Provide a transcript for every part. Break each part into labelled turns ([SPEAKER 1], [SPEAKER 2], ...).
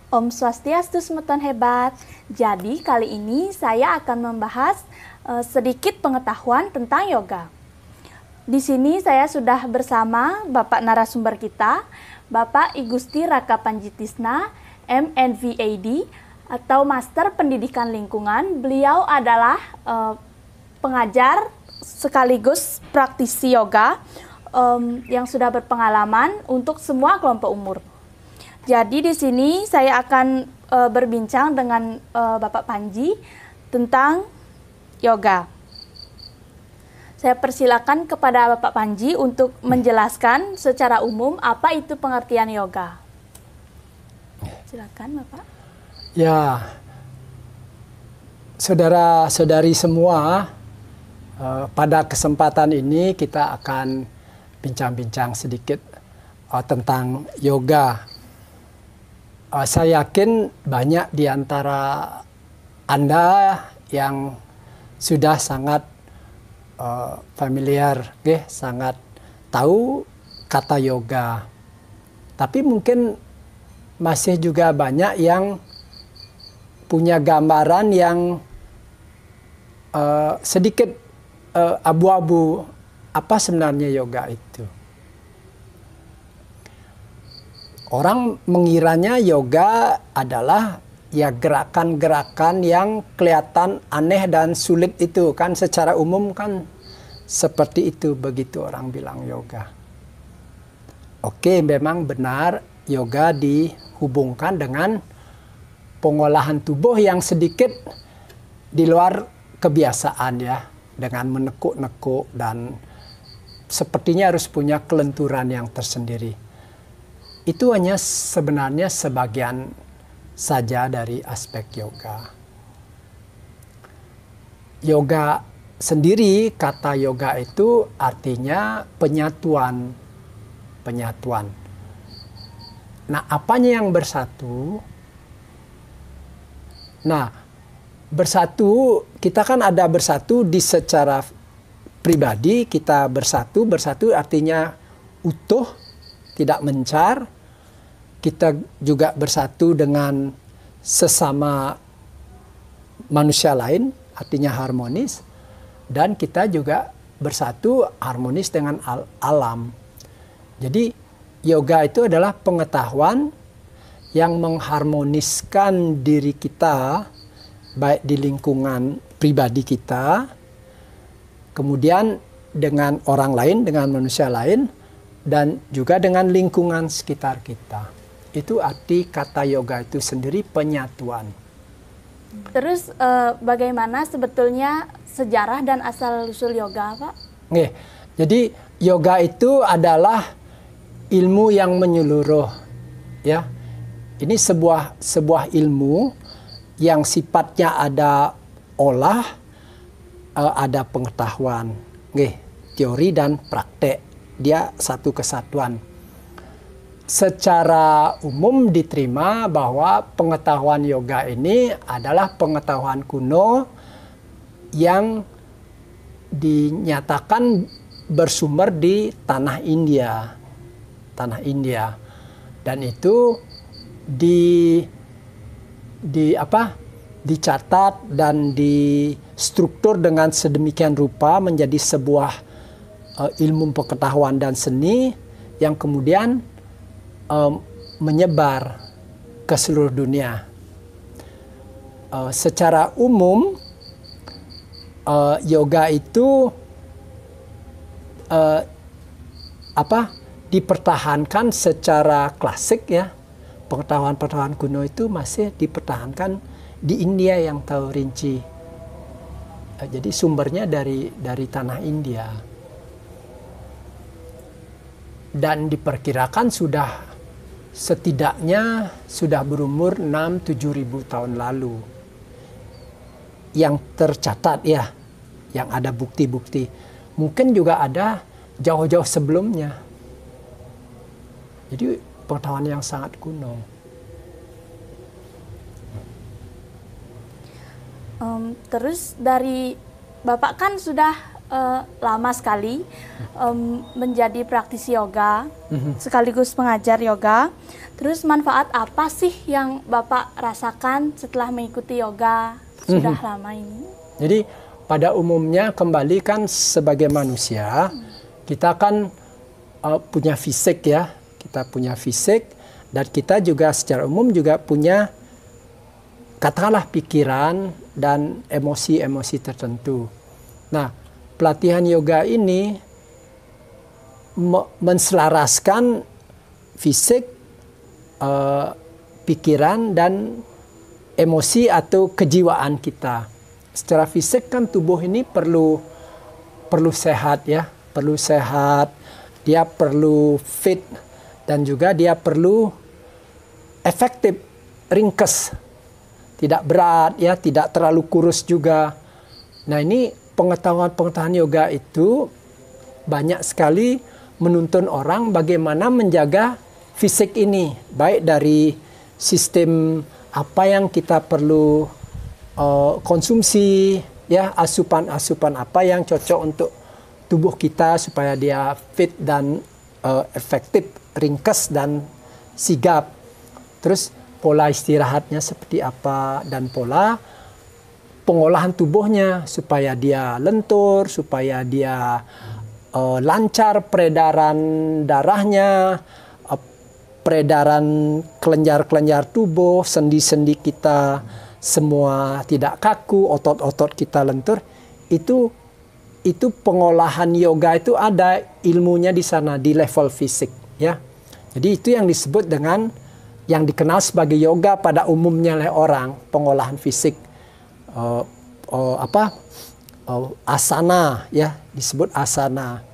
[SPEAKER 1] Om Swastiastu Semeton hebat. Jadi kali ini saya akan membahas sedikit pengetahuan tentang yoga. Di sini saya sudah bersama Bapak narasumber kita, Bapak I Gusti Raka Panjitisna, MNVAD atau Master Pendidikan Lingkungan. Beliau adalah pengajar sekaligus praktisi yoga yang sudah berpengalaman untuk semua kelompok umur. Jadi di sini saya akan berbincang dengan Bapak Panji tentang yoga. Saya persilakan kepada Bapak Panji untuk menjelaskan secara umum apa itu pengertian yoga. Silakan Bapak.
[SPEAKER 2] Ya, saudara-saudari semua, pada kesempatan ini kita akan bincang-bincang sedikit tentang yoga. Saya yakin banyak di antara Anda yang sudah sangat familiar, sangat tahu kata yoga. Tapi mungkin masih juga banyak yang punya gambaran yang sedikit abu-abu apa sebenarnya yoga itu. Orang mengiranya yoga adalah ya gerakan-gerakan yang kelihatan aneh dan sulit itu kan, secara umum kan seperti itu begitu orang bilang yoga. Oke, memang benar yoga dihubungkan dengan pengolahan tubuh yang sedikit di luar kebiasaan ya, dengan menekuk-nekuk dan sepertinya harus punya kelenturan yang tersendiri. Itu hanya sebenarnya sebagian saja dari aspek yoga. Yoga sendiri, kata yoga itu artinya penyatuan. Penyatuan. Nah, apanya yang bersatu? Nah, bersatu, kita kan ada bersatu di secara pribadi, kita bersatu artinya utuh, tidak mencar. Kita juga bersatu dengan sesama manusia lain, artinya harmonis. Dan kita juga bersatu harmonis dengan alam. Jadi yoga itu adalah pengetahuan yang mengharmoniskan diri kita, baik di lingkungan pribadi kita, kemudian dengan orang lain, dengan manusia lain, dan juga dengan lingkungan sekitar kita. Itu arti kata yoga itu sendiri, penyatuan.
[SPEAKER 1] Terus bagaimana sebetulnya sejarah dan asal-usul yoga, Pak?
[SPEAKER 2] Jadi yoga itu adalah ilmu yang menyeluruh, ya. Ini sebuah ilmu yang sifatnya ada olah, ada pengetahuan, teori dan praktek. Dia satu kesatuan. Secara umum diterima bahwa pengetahuan yoga ini adalah pengetahuan kuno yang dinyatakan bersumber di tanah India. Dan itu dicatat dan distruktur dengan sedemikian rupa menjadi sebuah ilmu pengetahuan dan seni yang kemudian menyebar ke seluruh dunia. Secara umum yoga itu dipertahankan secara klasik ya. Pengetahuan-pengetahuan kuno itu masih dipertahankan di India yang tahu rinci. Jadi sumbernya dari tanah India. Dan diperkirakan setidaknya sudah berumur 6-7 ribu tahun lalu. Yang tercatat ya, yang ada bukti-bukti. Mungkin juga ada jauh-jauh sebelumnya. Jadi pengetahuan yang sangat kuno.
[SPEAKER 1] Terus dari Bapak kan sudah lama sekali menjadi praktisi yoga, sekaligus pengajar yoga. Terus manfaat apa sih yang Bapak rasakan setelah mengikuti yoga sudah lama ini?
[SPEAKER 2] Jadi pada umumnya kembali kan sebagai manusia, kita kan punya fisik ya, kita punya fisik, dan kita juga secara umum juga punya katakanlah pikiran dan emosi-emosi tertentu. Nah, pelatihan yoga ini menselaraskan fisik, pikiran, dan emosi atau kejiwaan kita. Secara fisik kan tubuh ini perlu sehat ya, perlu sehat, dia perlu fit, dan juga dia perlu efektif, ringkes, tidak berat ya, tidak terlalu kurus juga. Nah, ini pengetahuan yoga itu banyak sekali menuntun orang bagaimana menjaga fisik ini, baik dari sistem apa yang kita perlu konsumsi, ya, asupan-asupan apa yang cocok untuk tubuh kita supaya dia fit dan efektif, ringkes dan sigap. Terus pola istirahatnya seperti apa, dan pola pengolahan tubuhnya supaya dia lentur, supaya dia lancar peredaran darahnya, peredaran kelenjar-kelenjar tubuh, sendi-sendi kita semua tidak kaku, otot-otot kita lentur. Itu pengolahan yoga itu ada ilmunya di sana, di level fisik ya. Jadi itu yang disebut dengan yang dikenal sebagai yoga pada umumnya oleh orang, pengolahan fisik. Asana ya, disebut asana.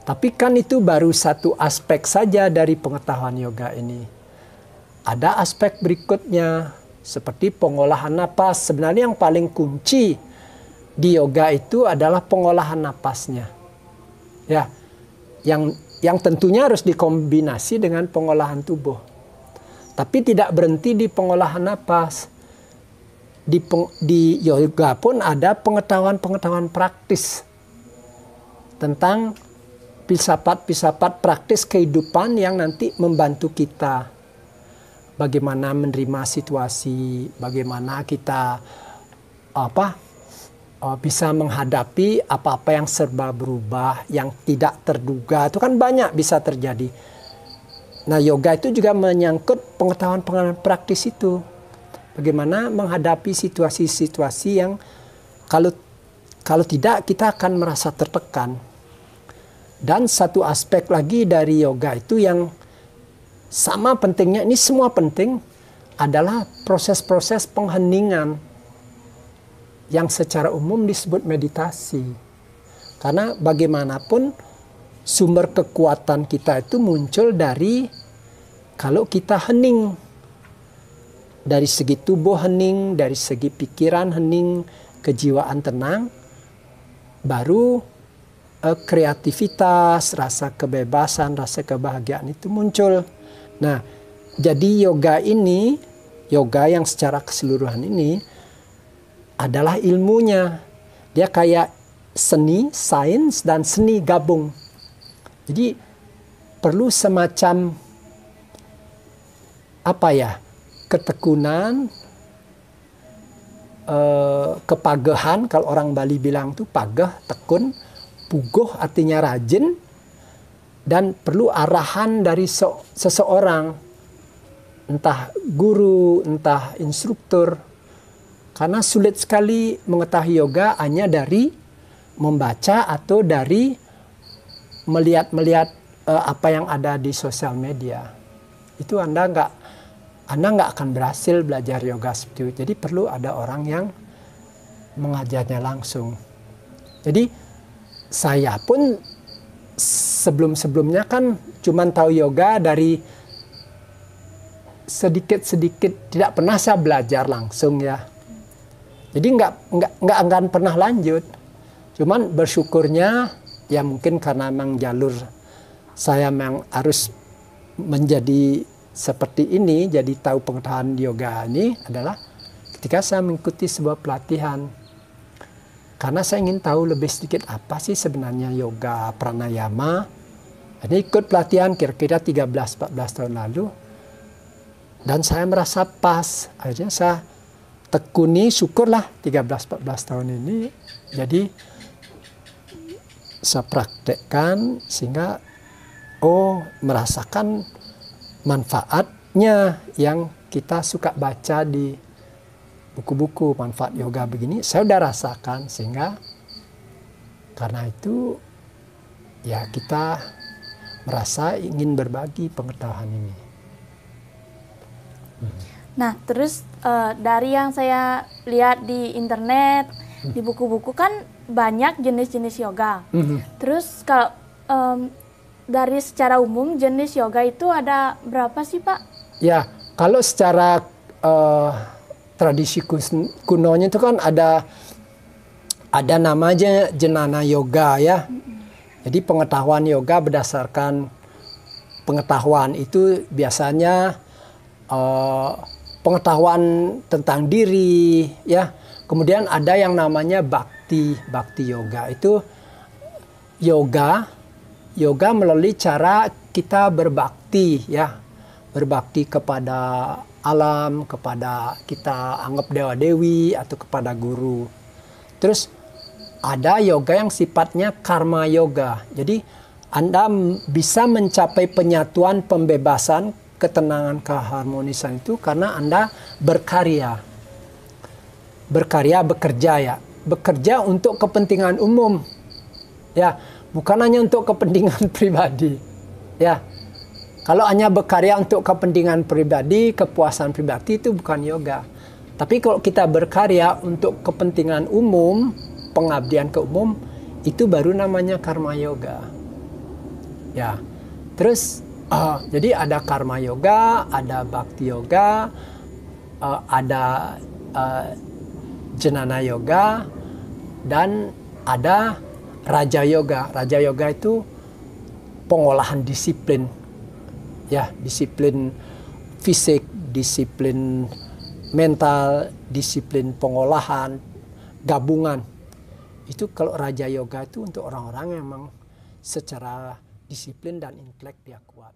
[SPEAKER 2] Tapi kan itu baru satu aspek saja dari pengetahuan yoga ini. Ada aspek berikutnya seperti pengolahan napas. Sebenarnya yang paling kunci di yoga itu adalah pengolahan napasnya. Ya, yang tentunya harus dikombinasi dengan pengolahan tubuh. Tapi tidak berhenti di pengolahan napas. Di yoga pun ada pengetahuan-pengetahuan praktis tentang filsafat praktis kehidupan yang nanti membantu kita bagaimana menerima situasi, bagaimana kita bisa menghadapi apa-apa yang serba berubah, yang tidak terduga, itu kan banyak bisa terjadi. Nah, yoga itu juga menyangkut pengetahuan-pengetahuan praktis itu. Bagaimana menghadapi situasi-situasi yang kalau tidak kita akan merasa tertekan. Dan satu aspek lagi dari yoga itu yang sama pentingnya, ini semua penting, adalah proses-proses pengheningan yang secara umum disebut meditasi. Karena bagaimanapun sumber kekuatan kita itu muncul dari kalau kita hening. Dari segi tubuh hening, dari segi pikiran hening, kejiwaan tenang, baru kreativitas, rasa kebebasan, rasa kebahagiaan itu muncul. Nah, jadi yoga ini, yoga yang secara keseluruhan ini adalah ilmunya. Dia kayak seni, sains, dan seni gabung. Jadi perlu semacam ketekunan, kepagehan, kalau orang Bali bilang tuh pageh, tekun, puguh artinya rajin, dan perlu arahan dari seseorang, entah guru, entah instruktur. Karena sulit sekali mengetahui yoga hanya dari membaca atau dari melihat apa yang ada di sosial media. Itu Anda nggak akan berhasil belajar yoga seperti itu. Jadi perlu ada orang yang mengajarnya langsung. Jadi saya pun sebelum-sebelumnya kan cuma tahu yoga dari sedikit-sedikit, tidak pernah saya belajar langsung ya. Jadi nggak akan pernah lanjut. Cuman bersyukurnya ya mungkin karena memang jalur saya memang harus menjadi seperti ini, jadi tahu pengetahuan yoga ini adalah ketika saya mengikuti sebuah pelatihan. karena saya ingin tahu lebih sedikit apa sih sebenarnya yoga pranayama. Ini ikut pelatihan kira-kira 13-14 tahun lalu. Dan saya merasa pas. Akhirnya saya tekuni, syukurlah 13-14 tahun ini. Jadi saya praktekkan sehingga merasakan manfaatnya yang kita suka baca di buku-buku manfaat yoga begini. Saya udah rasakan, sehingga karena itu ya kita merasa ingin berbagi pengetahuan ini.
[SPEAKER 1] Nah, terus dari yang saya lihat di internet, di buku-buku kan banyak jenis-jenis yoga. Terus kalau dari secara umum jenis yoga itu ada berapa sih, Pak? Ya,
[SPEAKER 2] kalau secara tradisi kunonya itu kan ada namanya jenana yoga ya. Jadi pengetahuan yoga berdasarkan pengetahuan itu biasanya pengetahuan tentang diri ya. Kemudian ada yang namanya bhakti yoga. Itu yoga melalui cara kita berbakti ya. Berbakti kepada alam, kepada kita anggap dewa-dewi atau kepada guru. Terus ada yoga yang sifatnya karma yoga. Jadi Anda bisa mencapai penyatuan, pembebasan, ketenangan, keharmonisan itu karena Anda berkarya. Bekerja ya. Bekerja untuk kepentingan umum. Ya, bukan hanya untuk kepentingan pribadi. Ya. Kalau hanya berkarya untuk kepentingan pribadi, kepuasan pribadi itu bukan yoga. Tapi kalau kita berkarya untuk kepentingan umum, pengabdian ke umum, itu baru namanya karma yoga. Ya, terus jadi ada karma yoga, ada bhakti yoga, ada jenana yoga, dan ada raja yoga. Raja yoga itu pengolahan disiplin, ya, disiplin fisik, disiplin mental, disiplin pengolahan, gabungan. Itu kalau raja yoga itu untuk orang-orang yang memang secara disiplin dan intelek dia kuat.